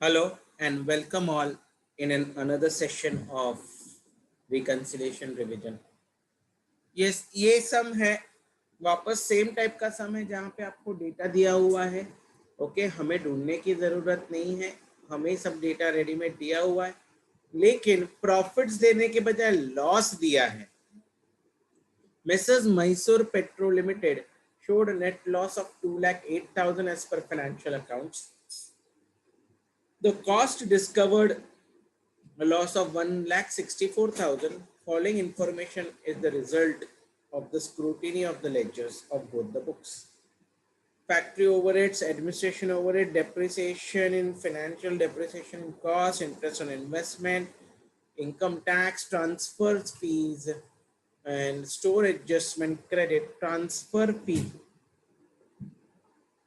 Hello and welcome all in another session of reconciliation revision. Yes, ये सम है, वापस same type का सम है जहाँ पे आपको डेटा दिया हुआ है. ओके, हमें ढूंढने की ज़रूरत नहीं है, हमें सब डेटा रेडीमेड दिया हुआ है, लेकिन प्रॉफिट्स देने के बजाय लॉस दिया है. Messrs. Mysore Petro Limited showed a net loss of 2,08,000 as per financial accounts. The cost discovered a loss of 1,64,000. Following information is the result of the scrutiny of the ledgers of both the books. Factory overheads, administration overhead, depreciation in financial depreciation cost, interest on investment, income tax, transfers fees, and store adjustment credit, transfer fee.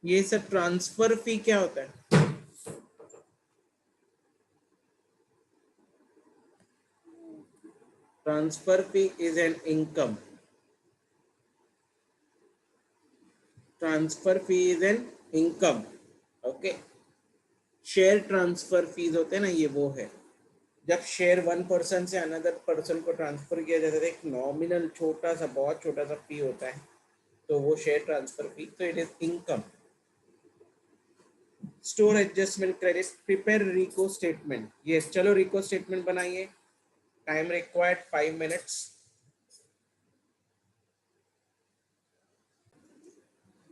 ये सब transfer fee क्या होता है? Transfer fee is an income. Transfer fee is an income. Okay. Share transfer fees होते हैं ना, ये वो है जब शेयर वन पर्सन से अनदर पर्सन को ट्रांसफर किया जाता है, एक नॉमिनल छोटा सा, बहुत छोटा सा फी होता है, तो वो शेयर ट्रांसफर फी, तो it is income. Store adjustment credit, prepare reco statement. Yes, चलो रिको स्टेटमेंट बनाइए. Time required 5 minutes.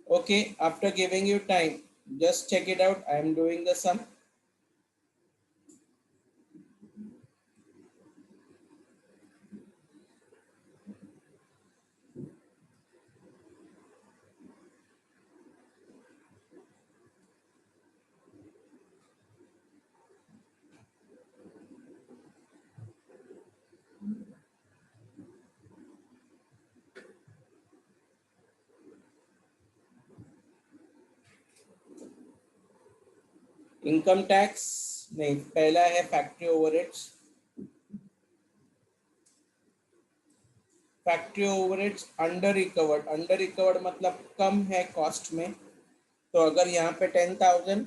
Okay, after giving you time, just check it out. I am doing the sum. Income tax नहीं, पहला है factory overheads. Factory overheads under recovered मतलब कम है cost में. तो अगर यहाँ पे 10,000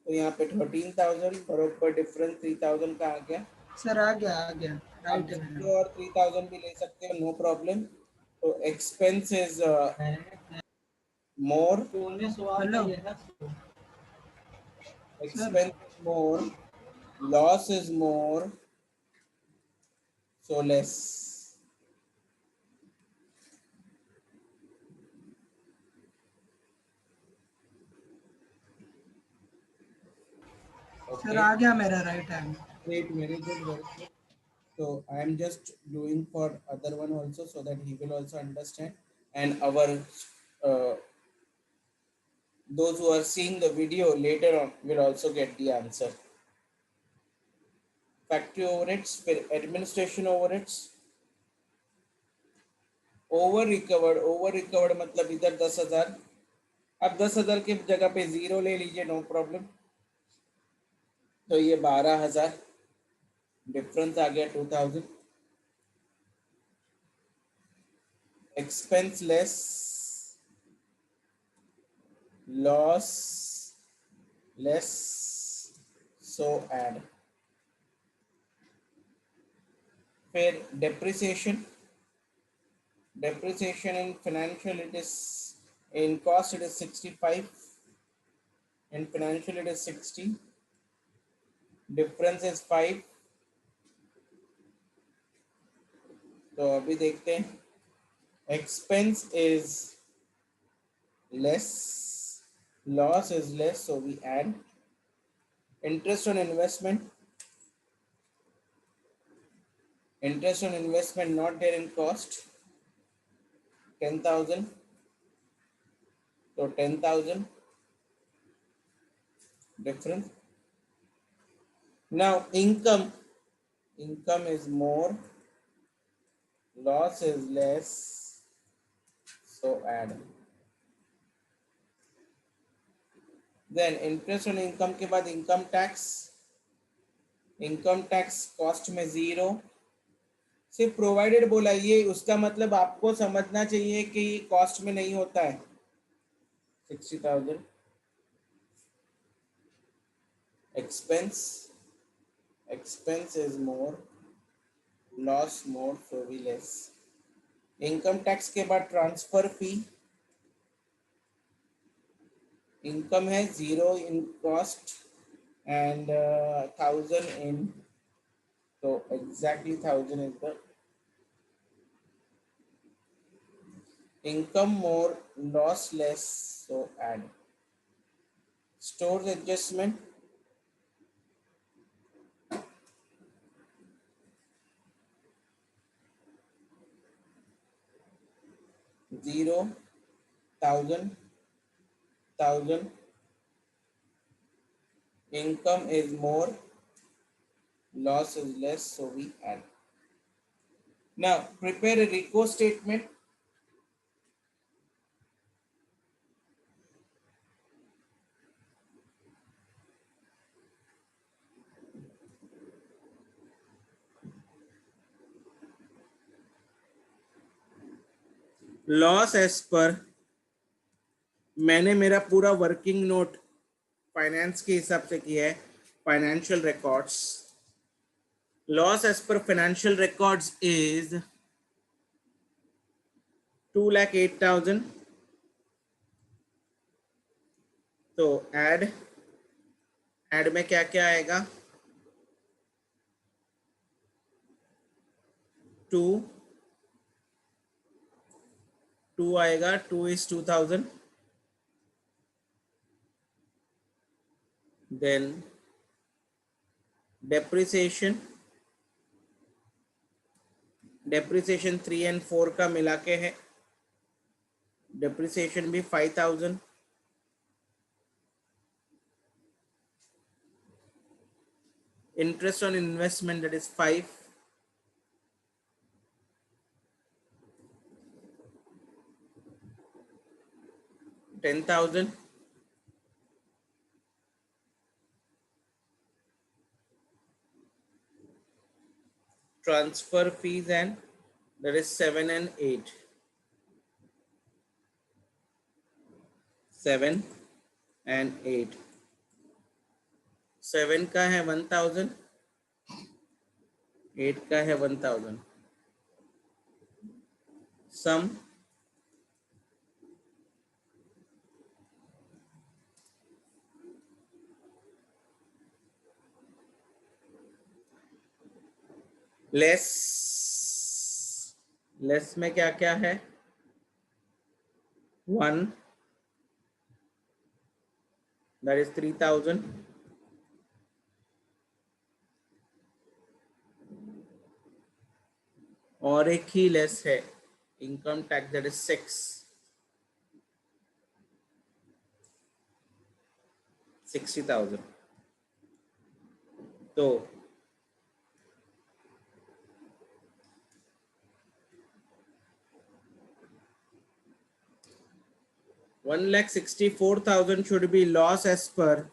तो यहाँ पे 13,000, बरोबर डिफरेंस 3,000 का आ गया. सर आ गया आप राइट है. और 3,000 भी ले सकते हो, नो प्रॉब्लम. तो expense is more, hello expense is more, loss is more, so less. Sir Okay, आ गया मेरा right hand. great, very good, very good. So I am just doing for other one also so that he will also understand, and our those who are seeing the video later on will also get the answer. Factory overheads, administration overheads, over recovered मतलब इधर 10,000. अब 10,000 की जगह पे 0 ले लीजिए, no problem. तो ये 12,000, डिफरेंस आ गया 2,000. एक्सपेंस लेस, लॉस लेस, सो ऐड. फिर depreciation in financial it is, in cost it is 65, in financial it is 60, difference is 5. तो अभी देखते हैं. expense is less, loss is less, so we add. interest on investment not there in cost, 10,000, so 10,000 difference. Now income is more, loss is less, so add. Then interest on income के बाद income tax cost में 0. सिर्फ provided बोला, ये उसका मतलब आपको समझना चाहिए कि कॉस्ट में नहीं होता है. 60,000 expense expense is more, loss more, so भी less. इनकम टैक्स के बाद ट्रांसफर फी, इनकम है 0 in cost and 1000 in, so exactly 1000 is the income more, loss less, so add. Stores adjustment, zero, 1000, 1000, income is more, loss is less, so we add. Now prepare a RICO statement. Loss as per, मैंने मेरा पूरा working note finance के हिसाब से किया है, financial records. Loss as per financial records is 2,08,000. तो add में क्या क्या आएगा, 2 आएगा, 2 is 2,000. Then depreciation 3 and 4 का मिला के है, depreciation भी 5,000. Interest on investment, that is 5. $10,000. Transfer fees, and that is 7 and 8. 7 and 8. 7 का है 1,000, 8 का है 1,000. Sum लेस में क्या क्या है, 1, that is 3,000. और एक ही लेस है, इनकम टैक्स, that is 60,000. तो 1,64,000 should be loss as per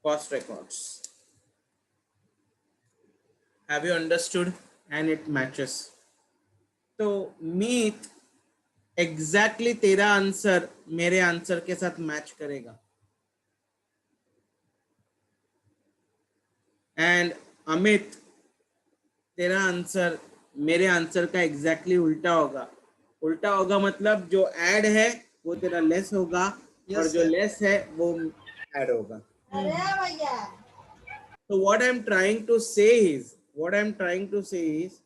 cost records. Have you understood? And it matches. तो मीत एग्जैक्टली तेरा आंसर मेरे आंसर के साथ मैच करेगा. एंड अमित, तेरा आंसर मेरे आंसर का एग्जैक्टली उल्टा होगा. उल्टा होगा मतलब जो ऐड है वो तेरा लेस होगा, और जो लेस है वो ऐड होगा. तो what I am trying to say is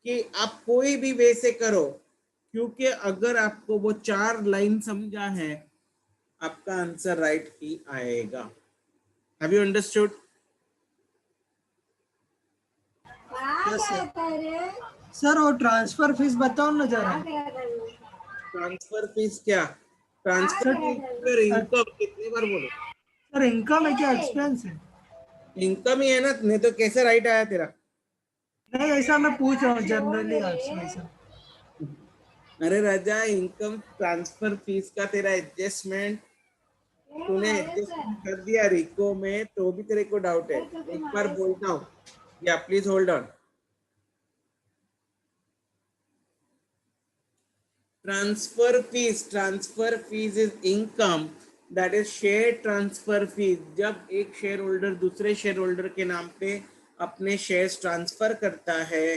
कि आप कोई भी वे से करो, क्योंकि अगर आपको वो 4 लाइन समझा है, आपका आंसर राइट ही आएगा. Have you understood? सर वो ट्रांसफर फीस बताओ ना जरा. ट्रांसफर फीस क्या? ट्रांसफर फीस इनकम, कितनी बार बोलो? सर इनकम है क्या एक्सपेंस है? इनकम ही है ना, नहीं तो कैसे राइट आया तेरा? नहीं ऐसा मैं पूछ रहा हूँ जनरली आपसे ऐसा. अरे राजा, इनकम ट्रांसफर फीस का तेरा एडजस्टमेंट तूने एडजस्टमेंट कर दिया रिको में, तो भी तेरे को डाउट है. एक बार बोलता हूँ, या please hold on. Transfer fees is income that is share transfer fees. जब एक शेयर होल्डर दूसरे शेयर होल्डर के नाम पे अपने शेयर्स ट्रांसफर करता है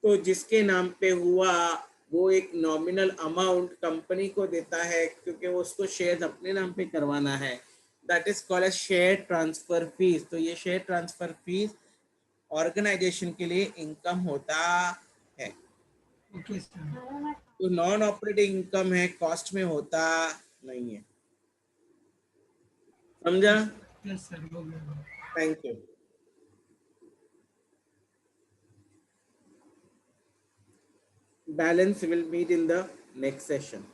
तो जिसके नाम पे हुआ वो एक नॉमिनल अमाउंट कंपनी को देता है क्योंकि वो उसको शेयर्स अपने नाम पे करवाना है। That is called as share transfer fees. तो ये शेयर ट्रांसफर फीस ऑर्गेनाइजेशन के लिए इनकम होता है। Okay sir. तो नॉन ऑपरेटिंग इनकम है, कॉस्ट में होता नहीं है। समझा? यस सर, हो गया। Thank you. Balance will meet in the next session.